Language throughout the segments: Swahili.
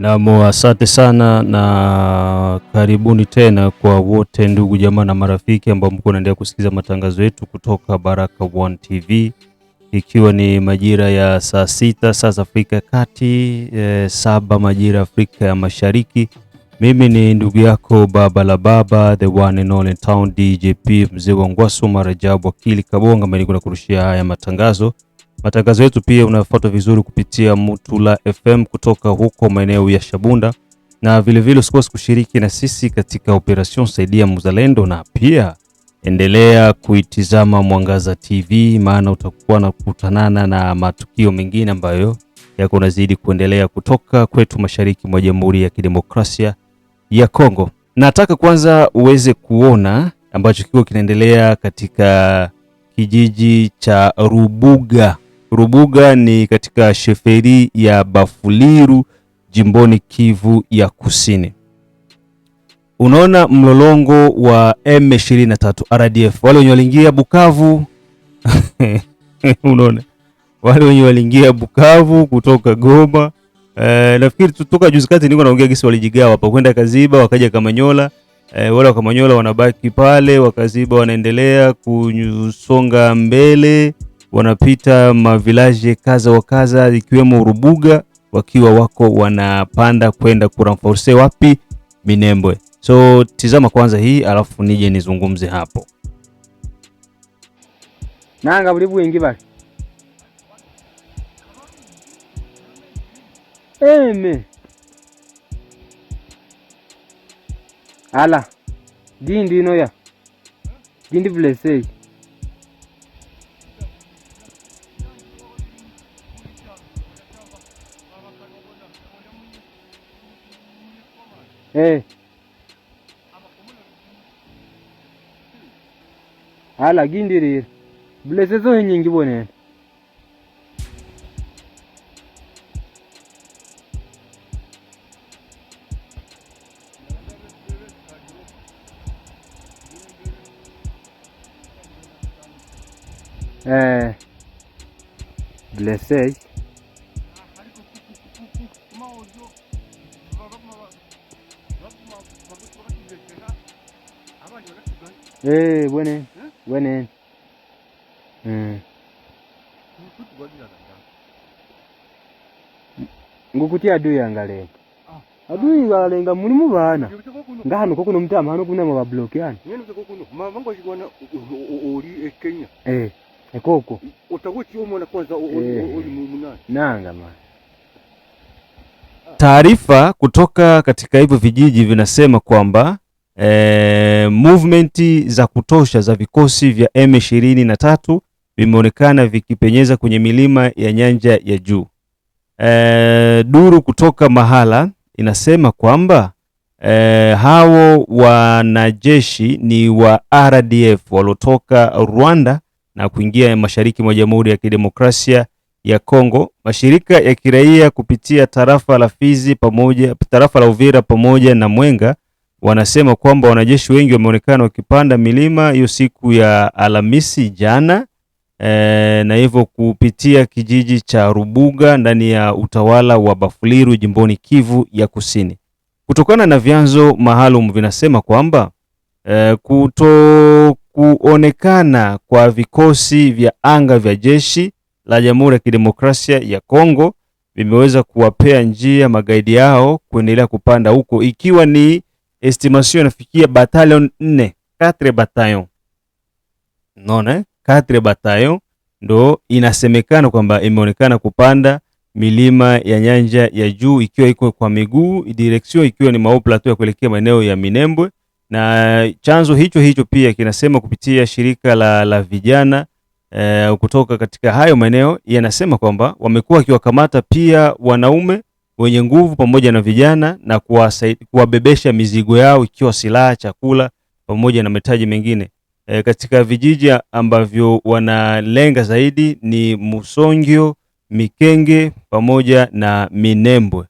Asante sana na karibuni tena kwa wote ndugu jamaa na marafiki ambao mko naendelea kusikiliza matangazo yetu kutoka Baraka1 TV, ikiwa ni majira ya saa 6 saa za Afrika ya Kati, 7 majira ya Afrika ya Mashariki. Mimi ni ndugu yako Baba la Baba, the one and only town DJP, mzee wa Ngwasu Marajabu Akili Kabonga, ambaye niko nakurushia haya matangazo. Matangazo yetu pia unafuata vizuri kupitia Mutula FM kutoka huko maeneo ya Shabunda, na vile usikose kushiriki na sisi katika operation Saidia Mzalendo, na pia endelea kuitizama Mwangaza TV, maana utakuwa na kukutanana na matukio mengine ambayo yako nazidi kuendelea kutoka kwetu mashariki mwa Jamhuri ya Kidemokrasia ya Kongo. Nataka kwanza uweze kuona ambacho kiko kinaendelea katika kijiji cha Rubuga. Rubuga ni katika sheferi ya Bafuliru, jimboni Kivu ya Kusini. Unaona mlolongo wa M23 RDF, wale wenye waliingia Bukavu unaona wale wenye waliingia Bukavu kutoka Goma. Nafikiri tutoka juzi kati niko naongea gisi walijigawa hapa kwenda Kaziba, wakaja Kamanyola. Wale wa Kamanyola wanabaki pale, wakaziba wanaendelea kusonga mbele, wanapita mavilaje kaza wa kaza ikiwemo Rubuga, wakiwa wako wanapanda kwenda kuramforce wapi? Minembwe. So tizama kwanza hii alafu nije nizungumze hapo. Nanga buli bwingi bali. Eme. Ala. Dindi no ya. Dindi blessei. Ala gindiri. Blessei zo nyingi bone. Blessei. Bone. Bone. Ngukutia adui yangalenga. Adui yangalenga mulimu bana. Ngano koko no mtama hano kuna mwa block yani. Nyene koko no mavango shikwana ori Kenya. Koko. Utakuti umona kwanza ori munani. Nanga man. Taarifa kutoka katika hivyo vijiji vinasema kwamba movement za kutosha za vikosi vya M23 vimeonekana vikipenyeza kwenye milima ya nyanja ya juu. Duru kutoka mahala inasema kwamba hao wanajeshi ni wa RDF walotoka Rwanda na kuingia mashariki mwa Jamhuri ya Kidemokrasia ya Kongo. Mashirika ya kiraia kupitia tarafa la Fizi pamoja tarafa la Uvira pamoja na Mwenga wanasema kwamba wanajeshi wengi wameonekana wakipanda milima hiyo siku ya Alhamisi jana, na hivyo kupitia kijiji cha Rubuga ndani ya utawala wa Bafuliru jimboni Kivu ya Kusini. Kutokana na vyanzo maalum vinasema kwamba kuonekana kwa vikosi vya anga vya jeshi la Jamhuri ya Kidemokrasia ya Kongo vimeweza kuwapea njia magaidi yao kuendelea kupanda huko, ikiwa ni estimation inafikia battalion 4 battalion. Unaona 4 battalion ndo inasemekana kwamba imeonekana kupanda milima ya nyanja ya juu, ikiwa iko kwa miguu, direction ikiwa ni Mao Plateau ya kuelekea maeneo ya Minembwe. Na chanzo hicho pia kinasema kupitia shirika la vijana kutoka katika hayo maeneo, yanasema kwamba wamekuwa wakiwakamata pia wanaume wenye nguvu pamoja na vijana na kuwabebesha mizigo yao, ikiwa silaha, chakula pamoja na mahitaji mengine. Katika vijiji ambavyo wanalenga zaidi ni Musongyo, Mikenge pamoja na Minembwe.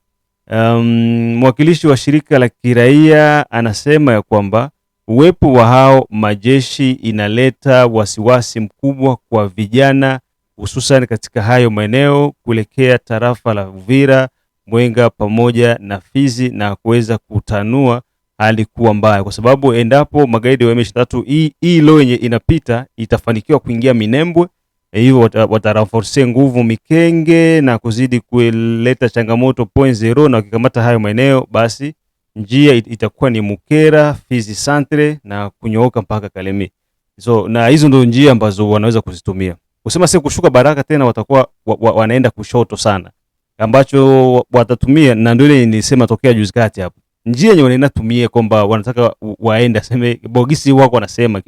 Mwakilishi wa shirika la kiraia anasema ya kwamba uwepo wa hao majeshi inaleta wasiwasi mkubwa kwa vijana, hususan katika hayo maeneo kuelekea tarafa la Uvira, Mwenga pamoja na Fizi na kuweza kutanua hali kuwa mbaya, kwa sababu endapo magaidi wa M23 hii leo yenye inapita itafanikiwa kuingia Minembwe, hivyo watarenforce nguvu Mikenge na kuzidi kuleta changamoto 0.0, na wakikamata hayo maeneo basi njia itakuwa ni Mukera, Fizi Centre na kunyooka mpaka Kalemi. So na hizo ndio njia ambazo wanaweza kuzitumia. Kusema sasa kushuka Baraka tena watakuwa wanaenda kushoto sana. Ambacho watatumia na ndio ile nilisema tokea juzi kati hapo. Njia yenye wanatumia kwamba wanataka waende sema Bogisi wako wanasema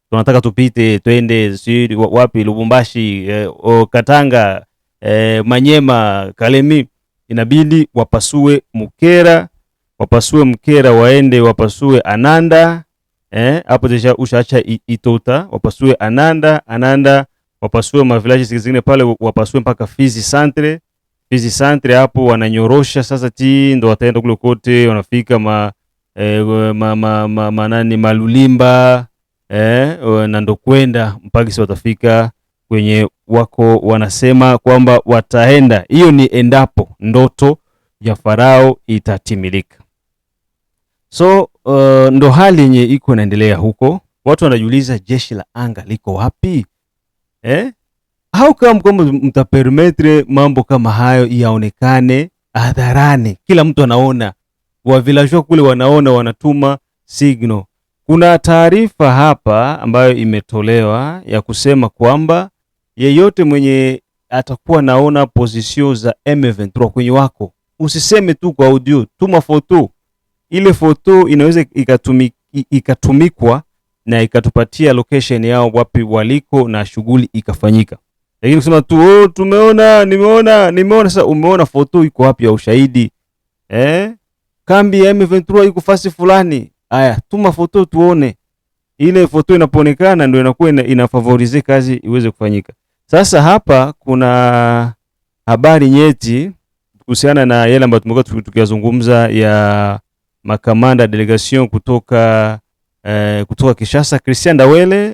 tunataka tupite twende wapi Lubumbashi, Katanga, Manyema, Kalemi, inabidi wapasue Mukera waende wapasue Ananda, hapo deja ushaacha Itota, wapasue Ananda wapasue mavilaji zingine pale, wapasue mpaka Fizi Centre hapo wananyorosha sasa ndo wataenda kule kote, wanafika Malulimba na ndo kwenda mpaka si watafika kwenye wako wanasema kwamba wataenda. Hiyo ni endapo ndoto ya Farao itatimilika. So ndo hali yenye iko inaendelea huko. Watu wanajiuliza jeshi la anga liko wapi? How come kwamba mtapermetre mambo kama hayo yaonekane hadharani? Kila mtu anaona, wa villageois kule wanaona, wanatuma signal. Kuna taarifa hapa ambayo imetolewa ya kusema kwamba yeyote mwenye atakuwa naona position za M23 kwenye wako, usiseme tu kwa audio, tuma foto. Ile foto inaweza ikatumikwa na ikatupatia location yao wapi waliko na shughuli ikafanyika. Lakini kusema tu tumeona, nimeona, sasa umeona foto iko wapi ya ushahidi? Kambi ya M23 iko fasi fulani. Aya, tuma foto tuone. Ile foto inapoonekana ndio inakuwa inafavorize kazi iweze kufanyika. Sasa hapa kuna habari nyeti kuhusiana na yale ambayo tumekuwa tukiyazungumza ya makamanda delegation kutoka Kinshasa. Christian Dawele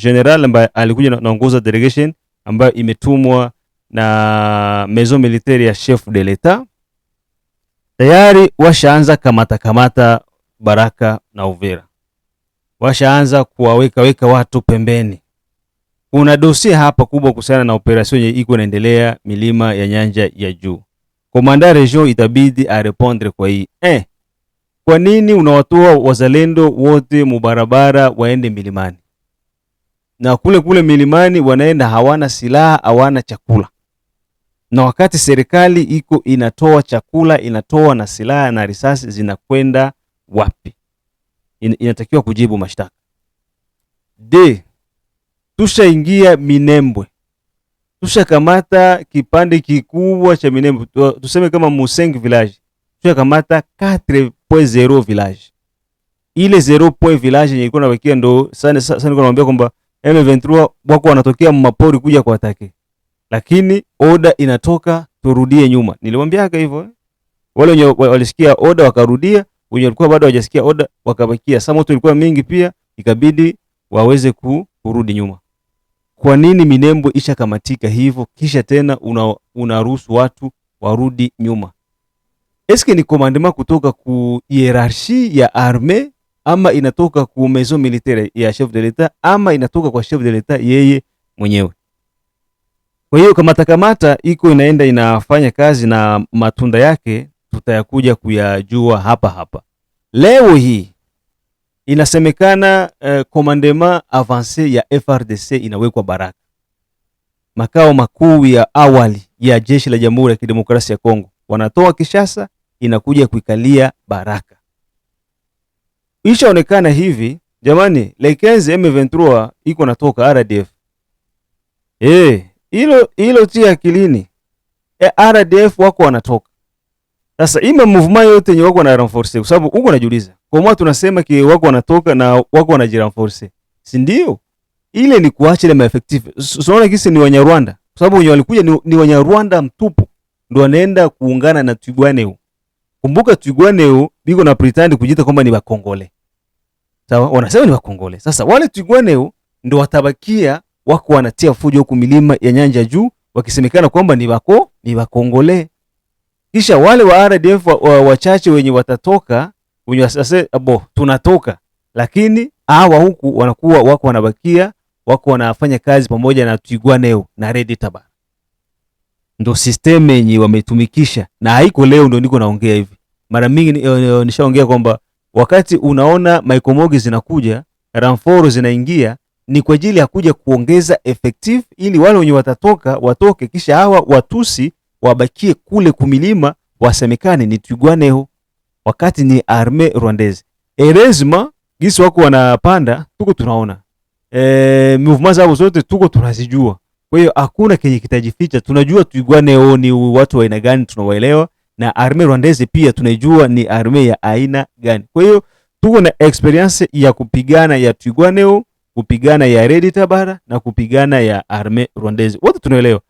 general ambaye alikuja naongoza delegation ambayo imetumwa na maison militaire ya chef de l'etat. Tayari washaanza kamata Baraka na Uvira. Washaanza kuwaweka watu pembeni. Kuna dossier hapa kubwa kuhusiana na operation yenye iko inaendelea milima ya Nyanja ya Juu. Komanda region itabidi arepondre kwa hii. Kwa nini unawatoa wazalendo wote mubarabara waende milimani? Na kule milimani wanaenda hawana silaha, hawana chakula. Na wakati serikali iko inatoa chakula, inatoa na silaha na risasi, zinakwenda wapi? Inatakiwa kujibu mashtaka. Tushaingia Minembwe. Tushakamata kipande kikubwa cha Minembwe. Tuseme kama Museng village. Tushakamata 4.0 village. Ile 0 village yenye ilikuwa nabakia ndo sana niko naambia kwamba M23 wako wanatokea mapori kuja kwa atake. Lakini oda inatoka turudie nyuma. Nilimwambia hivyo. Wale wenye walisikia oda wakarudia, wenye walikuwa bado hawajasikia oda wakabakia. Sasa moto ilikuwa mingi pia, ikabidi waweze kurudi nyuma. Kwa nini Minembwe isha kamatika hivyo kisha tena unaruhusu watu warudi nyuma? Eske ni commandement kutoka ku hierarchie ya armée ama inatoka ku maison militaire ya chef de l'etat ama inatoka kwa chef de l'etat yeye mwenyewe? Kwa hiyo kamata iko inaenda inafanya kazi na matunda yake tutayakuja kuyajua hapa. Leo hii inasemekana commandement avancé ya FRDC inawekwa Baraka. Makao makuu ya awali ya jeshi la Jamhuri ya Kidemokrasia ya Kongo wanatoa Kinshasa, inakuja kuikalia Baraka. Ishaonekana hivi, jamani, Lekenze M23 iko natoka RDF. Hilo tia akilini. RDF wako wanatoka. Sasa ima movement yote yenye wako na renforcer, kwa sababu uko najiuliza, kwa maana tunasema ki wako wanatoka na wako wanajirenforcer. Si ndio? Ile ni kuacha ile effective. Unaona kisi ni Wanyarwanda. Kwa sababu wenye walikuja ni Wanyarwanda mtupu ndio wanaenda kuungana na Twigwaneo. Kumbuka Twigwaneo biko na pretend kujiita kwamba ni Bakongole. Sawa, wanasema ni Bakongole. Sasa wale Twigwaneo ndio watabakia wako wanatia fujo huko milima ya Nyanja Juu wakisemekana kwamba ni Bakongole. Kisha wale wa RDF wachache wenye watatoka, wenye sasa tunatoka, lakini hawa huku wanakuwa wako wanabakia, wako wanafanya kazi pamoja na Twirwaneho na Red Tabara. Ndo system yenye wametumikisha, na haiko leo ndo niko naongea hivi. Mara mingi nishaongea kwamba wakati unaona Maikomogi zinakuja, Ramforo zinaingia, ni kwa ajili ya kuja kuongeza effective ili wale wenye watatoka watoke, kisha hawa Watusi wabakie kule kumilima, wasemekane ni Twirwaneho wakati ni arme rwandaise. Erezma gisi wako wanapanda tuko tunaona. Movement zao zote tuko tunazijua. Kwa hiyo hakuna kenye kitajificha. Tunajua Twirwaneho ni watu wa aina gani, tunawaelewa, na arme rwandaise pia tunajua ni arme ya aina gani. Kwa hiyo tuko na experience ya kupigana ya Twirwaneho, kupigana ya Red Tabara na kupigana ya arme rwandaise. Wote tunaelewa.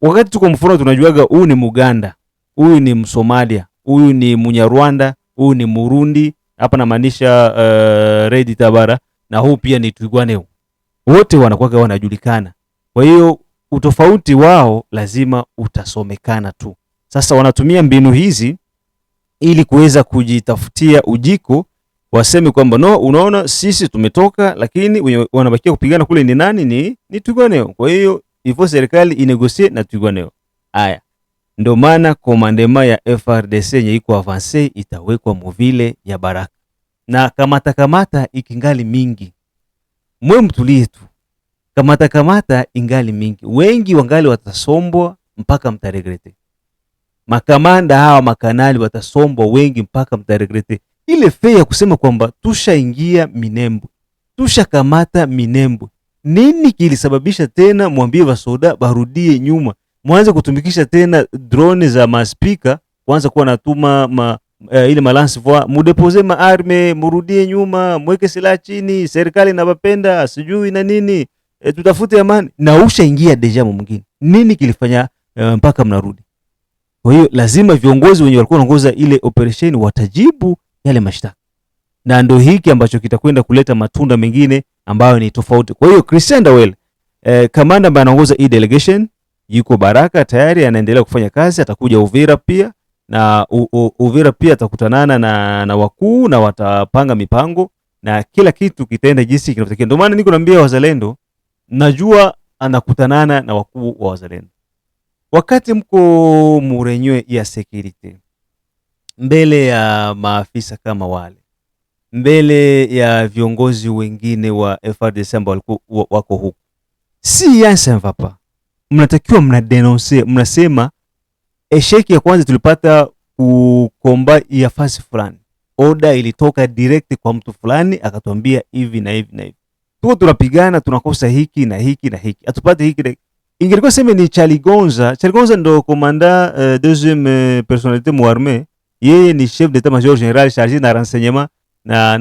Wakati tuko mfano tunajuaga huyu ni Muganda, huyu ni Msomalia, huyu ni Munyarwanda, huyu ni Murundi, hapa namaanisha Red Tabara, na huu pia ni Twirwaneho. Wote wanakuwa wanajulikana. Kwa hiyo utofauti wao lazima utasomekana tu. Sasa wanatumia mbinu hizi ili kuweza kujitafutia ujiko, waseme kwamba no, unaona sisi tumetoka, lakini wanabakia kupigana kule ni nani? Ni Twirwaneho. Kwa hiyo ifo serikali inegosie na Twirwaneho. Haya, ndio maana komandema ya FRDC yenye iko avance itawekwa muvile ya Baraka, na kamata ikingali mingi. Mwe mtulie tu, kamata ingali mingi, wengi wangali watasombwa mpaka mtaregrete. Makamanda hawa makanali watasombwa wengi mpaka mtaregrete. Ile fe ya kusema kwamba tushaingia Minembwe, tushakamata Minembwe, nini kilisababisha tena mwambie basoda barudie nyuma, mwanze kutumikisha tena drone za maspika, kwanza kuwa natuma ile malance voix, mudepose maarme, murudie nyuma, mweke silaha chini, serikali inabapenda, sijui na nini, tutafute amani, na ushaingia deja mwingine. Nini kilifanya mpaka mnarudi? Kwa hiyo lazima viongozi wenye walikuwa wanaongoza ile operation watajibu yale mashtaka, na ndio hiki ambacho kitakwenda kuleta matunda mengine ambayo ni tofauti. Kwa hiyo Christian Ndawele, kamanda ambaye anaongoza hii delegation, yuko Baraka tayari, anaendelea kufanya kazi. Atakuja Uvira pia, na Uvira pia atakutanana na wakuu, na watapanga mipango na kila kitu kitaenda jinsi kinavyotakiwa. Ndio maana niko naambia wazalendo, najua anakutanana na wakuu wa wazalendo. Wakati mko murenywe ya security, mbele ya maafisa kama wale, mbele ya viongozi wengine wa FARDC ambao wako huku, si yansa mvapa, mnatakiwa mnadenonse, mnasema esheki ya kwanza tulipata kukomba ya fasi fulani, oda ilitoka direct kwa mtu fulani akatuambia hivi na hivi na hivi, tuko tunapigana, tunakosa hiki na hiki na hiki, atupate hiki na ingelikuwa sema ni Chaligonza ndo komanda deuxième personnalité mu armée, yeye ni chef d'état major général chargé na renseignement na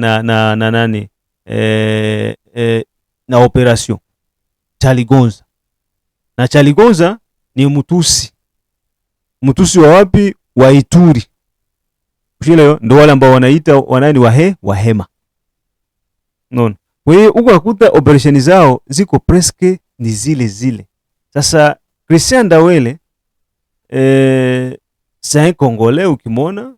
nani na operation. Chaligonza, na Chaligonza ni Mtusi wa wapi? Wa Ituri. Kushile ndo wale ambao wanaita wanani wahema. Non. Kwa hiyo uko nakuta operation zao ziko presque ni zile. Sasa Christian Ndawele c'est un Congolais ukimwona,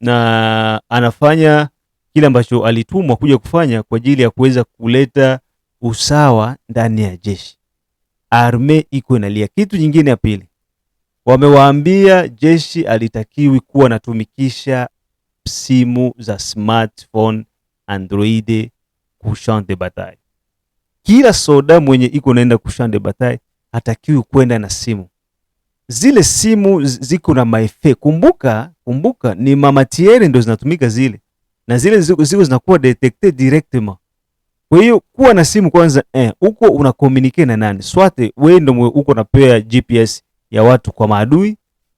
na anafanya kile ambacho alitumwa kuja kufanya kwa ajili ya kuweza kuleta usawa ndani ya jeshi. Arme iko inalia. Kitu nyingine ya pili, wamewaambia jeshi alitakiwi kuwa natumikisha simu za smartphone Android ku champ de bataille. Kila soda mwenye iko naenda ku champ de bataille hatakiwi kwenda na simu. Zile simu ziko na maefe. Kumbuka ni mamatiere ndo zinatumika zile, na zile ziko zinakuwa detected directement. Kwa hiyo kuwa na simu kwanza, uko una communicate na nani? Swate wewe ndo uko unapewa GPS ya watu kwa maadui,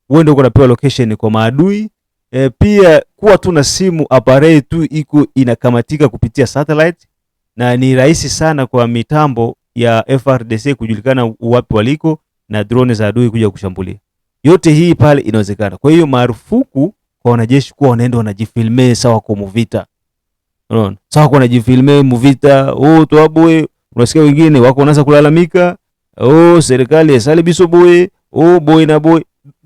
wewe ndo uko unapewa location kwa maadui. Pia kuwa tu na simu appareil tu iko inakamatika kupitia satellite, na ni rahisi sana kwa mitambo ya FRDC kujulikana wapi waliko na drone za adui kuja kushambulia. Yote hii pale inawezekana. Kwa hiyo marufuku kwa wanajeshi kuwa wanaenda wanajifilme sawa kwa muvita. Unaona? Sawa kwa wanajifilme muvita, toaboe, unasikia wengine wako wanaanza kulalamika, serikali esale biso boy, boy na boy.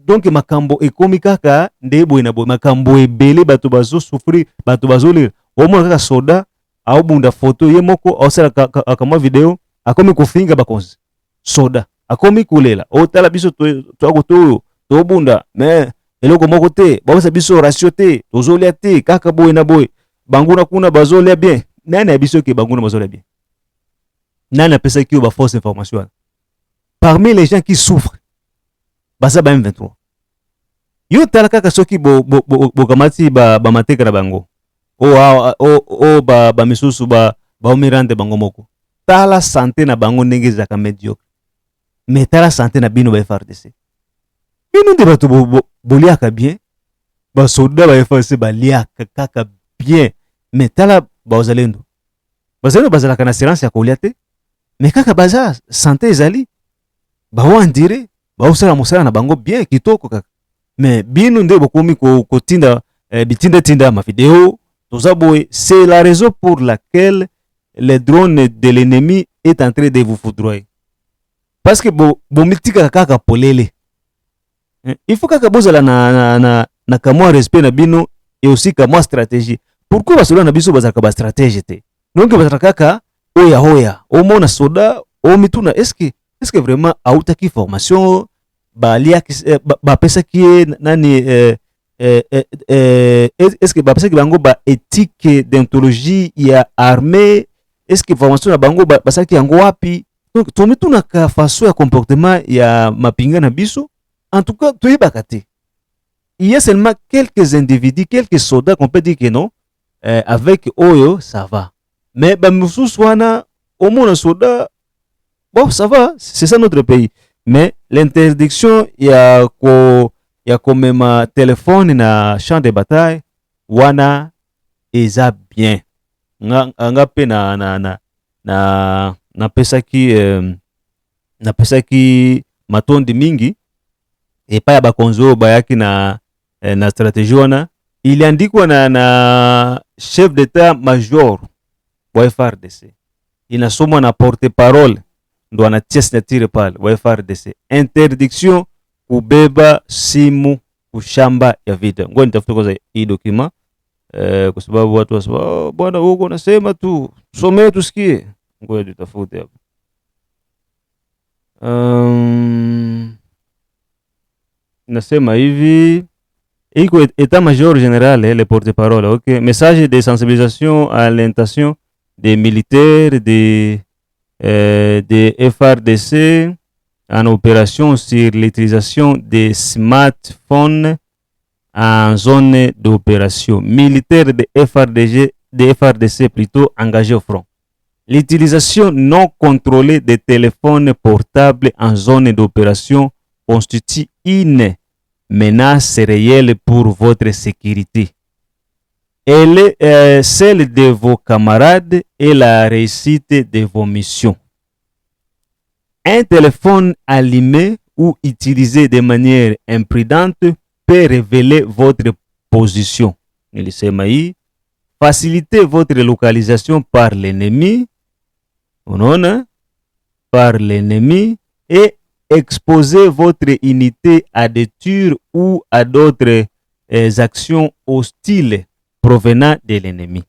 donc makambo ekomi kaka nde boye na boye makambo ebele bato bazo souffrir bato bazolira omona kaka soda aobunda foto ye moko aosala akamwa video akomi kofinga bakonzi soda akomi kolela otala biso twakoto tobunda me eloko moko te babasa biso ratio te tozolia te kaka boye na boye banguna kuna bazolia bien nani ya biso ke banguna bazolia bien nani apesaki yo ba fausse information parmi les gens qui souffrent baza ba M23 yo tala kaka soki bokamati bamateka na bango o ba misusu baomirande bango moko tala santé na bango ndenge ezalaka médiocre mais tala santé na bino ba FRDC bino nde bato boliaka bien basoda ba FRDC baliaka kaka bien mais tala bazalendo bazalaka na assurance ya kolia te mais kaka baza santé ezali baoandire baosala mosala na bango bien kitoko kaka mais bino nde bokomi kotinda bitinda ma vidéo toza boye. C'est la raison pour laquelle le drone de l'ennemi est en train de vous foudroyer parce que bomitika kaka polele il faut kaka bozala na kamwa respect na bino et aussi kamwa stratégie. Pourquoi basoda na biso bazalaka ba stratégie te donc bazalaka kaka oya omona soda omituna est-ce que vraiment autaki formation bapesaki ye nani est-ce que bapesaki bango ba éthique d'ontologie ya armée est-ce que formation na bango basalaki yango wapi donc tomitunaka façon ya comportement ya mapinga na biso en tout cas toyebaka te. Il y a seulement quelques individus, quelques soldats qu'on peut dire que non avec oyo ça va mais bamususu wana omona soda bon ça va c'est ça notre pays mais l'interdiction ya komema téléphone na champ de bataille wana eza bien nga pe napesaki matondi mingi epai ya bakonzi oyo bayaki na stratégie wana iliandikwa na chef d'état major wa FRDC inasomwa na porte-parole ndo anatia signature pale wa FRDC interdiction kubeba simu kushamba ya vita. Ngoja nitafute kwanza hii document kwa sababu watu wasema bwana huko unasema tu somee tusikie. Ngoja tutafute hapo. Nasema hivi iko état-major général le porte-parole. OK, message de sensibilisation à l'intention des militaires de FRDC en opération sur l'utilisation des smartphones en zone d'opération. Militaires de FRDC plutôt engagés au front. L'utilisation non contrôlée des téléphones portables en zone d'opération constitue une menace réelle pour votre sécurité. Elle est celle de vos camarades et la réussite de vos missions. Un téléphone allumé ou utilisé de manière imprudente peut révéler votre position. Faciliter votre localisation par l'ennemi, et exposer votre unité à des tirs ou à d'autres actions hostiles provenant de l'ennemi.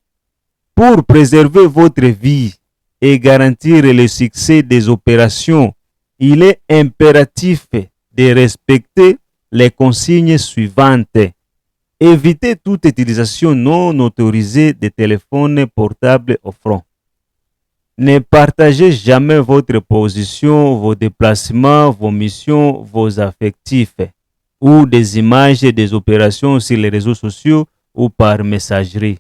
Pour préserver votre vie et garantir le succès des opérations, il est impératif de respecter les consignes suivantes. Évitez toute utilisation non autorisée de téléphones portables au front. Ne partagez jamais votre position, vos déplacements, vos missions, vos affectifs ou des images des opérations sur les réseaux sociaux ou par messagerie.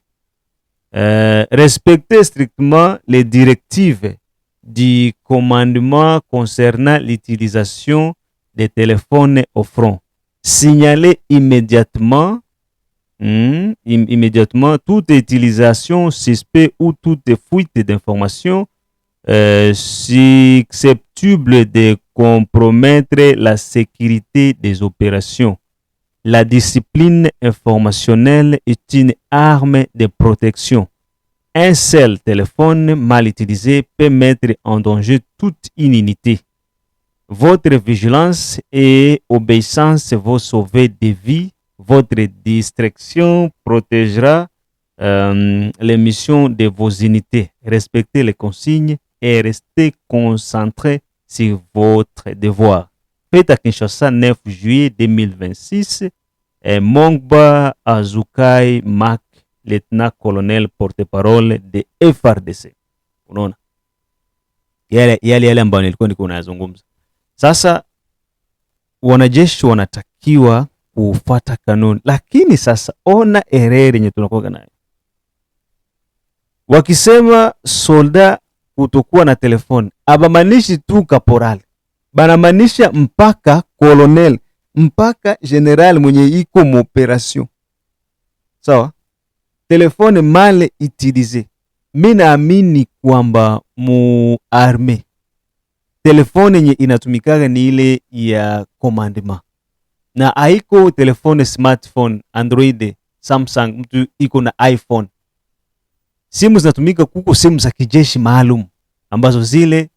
Respectez strictement les directives du commandement concernant l'utilisation des téléphones au front. Signalez immédiatement toute utilisation suspecte ou toute fuite d'informations susceptible de compromettre la sécurité des opérations. La discipline informationnelle est une arme de protection. Un seul téléphone mal utilisé peut mettre en danger toute une unité. Votre vigilance et obéissance vont sauver des vies. Votre distraction protégera les missions de vos unités. Respectez les consignes et restez concentrés sur votre devoir. Fait à Kinshasa, 9 juillet 2026. Mongba Azukai Mak, lieutenant-colonel porte-parole de FARDC. Unaona yale ambayo nilikuwa niko nazungumza. Sasa wanajeshi wanatakiwa kufuata kanuni, lakini sasa ona erreur yenye tunakuwa nayo. Wakisema solda kutokuwa na telefoni, abamanishi tu kaporali, banamanisha mpaka colonel, mpaka general mwenye iko mu operation. Sawa? Telefone male utilize. Mimi naamini kwamba mu arme telefone yenye inatumikaga ni ile ya commandement, na haiko telefone smartphone, Android, Samsung, mtu iko na iPhone. Simu zinatumika kuko simu za kijeshi maalum ambazo zile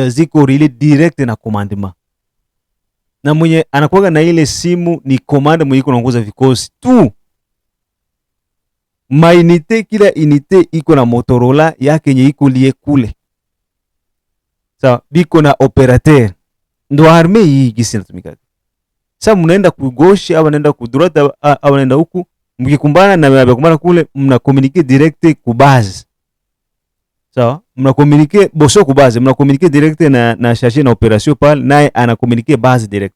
ziko relay direct na commandement, na mwenye anakuwa na ile simu ni komanda mwenye iko naongoza vikosi tu. Mainite, kila unité iko na Motorola yake yenye iko lie kule. Sawa, biko na operateur. Ndo arme hii gisi inatumika. Sasa mnaenda ku gauche au mnaenda ku droite au mnaenda huku, mkikumbana na mnakumbana kule, mna communiquer direct ku base. Sawa, mna communiquer boso ku base, mna communiquer direct na charge na operation pale, naye ana communiquer base direct.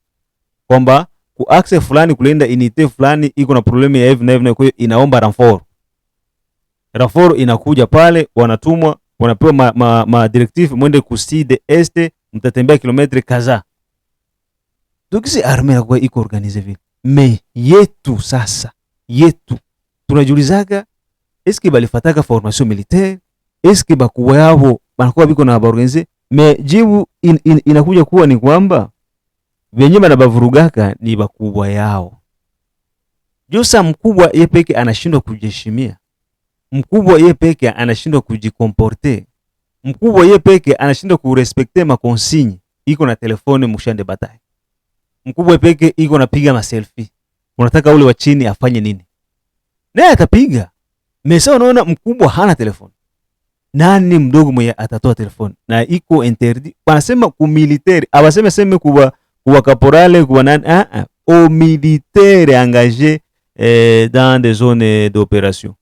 Kwamba ku access fulani kulenda unité fulani iko na problemu ya hivi na hivi, na kwa hiyo inaomba renfort. Renfort inakuja pale, wanatumwa, wanapewa ma directive, mwende ku sud est, mtatembea kilometre kaza. Tukisi arme yako iko organize vile. Me yetu sasa, yetu tunajiulizaga, eske balifataka formation militaire, eske bakuwa yao banakuwa biko na organize? Me jibu inakuja kuwa ni kwamba wenye banabavurugaka ni bakubwa yao. Josa mkubwa yeye peke anashindwa kujiheshimia. Mkubwa yeye peke anashindwa kujikomporte. Mkubwa yeye peke anashindwa kurespekte makonsigne. Iko na telefone mshande batai. Mkubwa peke iko napiga ma selfie. Unataka ule wa chini afanye nini? Naye atapiga. Mesa unaona mkubwa hana telefone. Nani mdogo mwenye atatoa telefone? Na iko interdit. Wanasema ku militaire, abaseme seme kuwa caporale, kuwa nani, au militaire engagé dans des zones d'opération.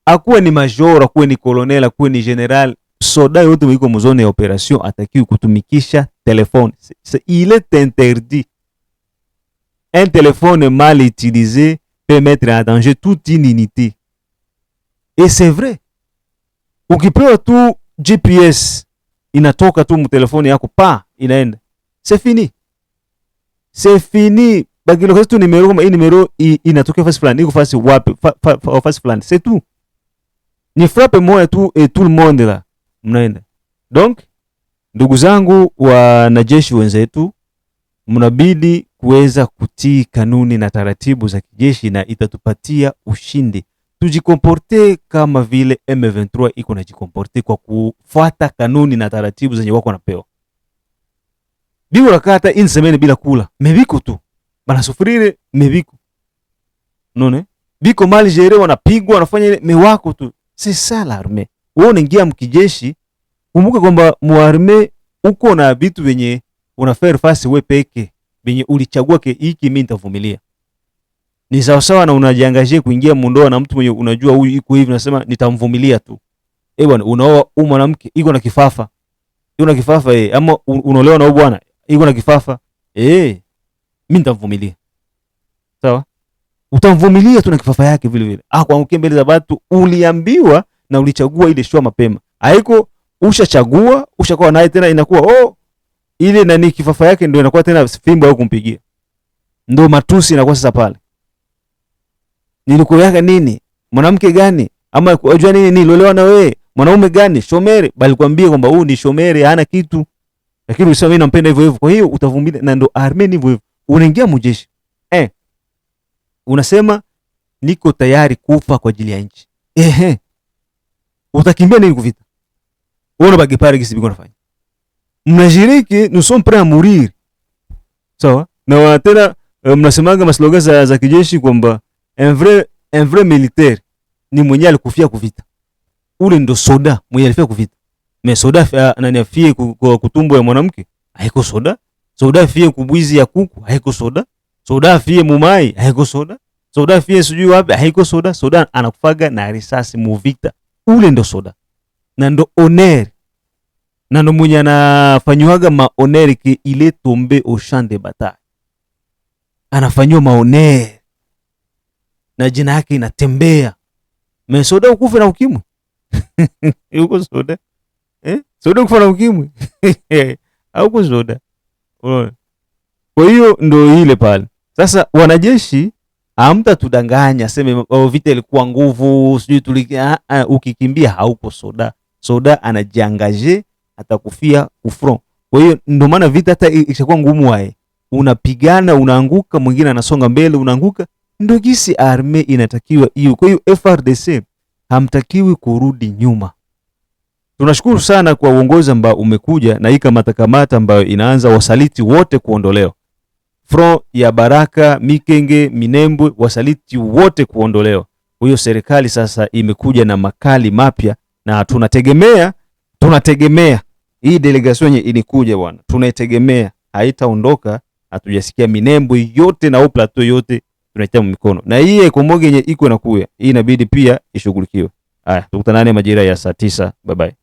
Akuwe ni major, akuwe ni colonel, akuwe ni general, soda yote mwiko mzone ya operation atakiwi kutumikisha telefone. Il est interdit. Un téléphone mal utilisé peut mettre en danger toute une unité. Et c'est vrai. Ukipewa tu GPS inatoka tu mtelefoni yako pa inaenda. C'est fini. C'est fini. Bakilo tu numero kama hii numero inatoka fasi fulani, iko fasi wapi, fasi fulani. C'est tout. Ni frappe moja tu et tout le monde là. Mnaenda. Donc ndugu zangu wanajeshi wenzetu, mnabidi kuweza kutii kanuni na taratibu za kijeshi na itatupatia ushindi. Tujikomporte kama vile M23 iko na jikomporte kwa kufuata kanuni na taratibu zenye wako napewa. Biko rakata insemene bila kula, mebiko tu. Bana sufurire mebiko. None? Biko mali jere wanapigwa wanafanya ile mewako tu. C'est ça l'armée. Wewe unaingia mkijeshi, kumbuka kwamba muarme uko na vitu venye una faire face wewe peke. Venye ulichagua ke hiki mimi nitavumilia. Ni sawa sawa na unajiangaje kuingia mundoa na mtu mwenye unajua huyu iko hivi, unasema nitamvumilia tu. Bwana unaoa mwanamke iko na kifafa. Iko na kifafa ama unaolewa na bwana iko na kifafa. Mimi nitamvumilia. Sawa? Utamvumilia tu na kifafa yake vile vile. Kwa mbele za watu uliambiwa na ulichagua ile shwa mapema. Haiko ushachagua, ushakuwa naye tena inakuwa ile nani kifafa yake ndio inakuwa tena fimbo au kumpigia. Ndio matusi inakuwa sasa pale. Nilikuweka nini? Mwanamke gani? Ama unajua nini niliolewa na wewe? Mwanaume gani? Shomere. Bali kwambie kwamba huyu ni shomere, hana kitu. Lakini usema mimi nampenda hivyo hivyo. Kwa hiyo utavumilia, na ndo arme hivyo hivyo. Unaingia mjeshi. Unasema niko tayari kufa kwa ajili ya nchi. Utakimbia nini kuvita? Uona bagepare gisi biko nafanya. mnashiriki, nous sommes prêts à mourir. Sawa? Na tena mnasemaga maslogan za kijeshi kwamba un vrai militaire ni mwenye alikufia kuvita. Ule ndo soda mwenye alifia kuvita. Mais soda nani afie kutumbo ya mwanamke? Haiko soda. Soda afie kubwizi ya kuku? Haiko soda. Soda afie mumai? Haiko soda. Soda afie sijui wapi? Haiko soda. Soda anakufaga na risasi mu vita. Ule ndo soda. Na ndo honneur. Na ndo mwenye anafanywaga mahonneur ki il est tombé au champ de bataille. Anafanywa mahonneur. Na jina yake inatembea. Mais soda ukufe na ukimwi. Yuko soda. Soda ukufa na ukimwi. Hauko soda. Kwa hiyo ndo ile pale. Sasa wanajeshi hamta tudanganya sema vita ilikuwa nguvu, sijui tulikia ukikimbia hauko soda. Soda anajiangaje atakufia ufront. Kwa hiyo ndo maana vita hata ikishakuwa ngumu wae, unapigana unaanguka, mwingine anasonga mbele unaanguka, ndo jinsi arme inatakiwa hiyo. Kwa hiyo FRDC hamtakiwi kurudi nyuma. Tunashukuru sana kwa uongozi ambao umekuja na hii kamata ambayo inaanza wasaliti wote kuondolewa. Front ya Baraka, Mikenge, Minembwe, wasaliti wote kuondolewa. Kwa hiyo serikali sasa imekuja na makali mapya na tunategemea hii delegation yenye ilikuja bwana. Tunaitegemea haitaondoka, hatujasikia Minembwe yote na plateau yote tunaitia mikono. Na hii Ekomoge yenye iko na kuya, hii inabidi pia ishughulikiwe. Haya, tukutanane majira ya saa 9. Bye bye.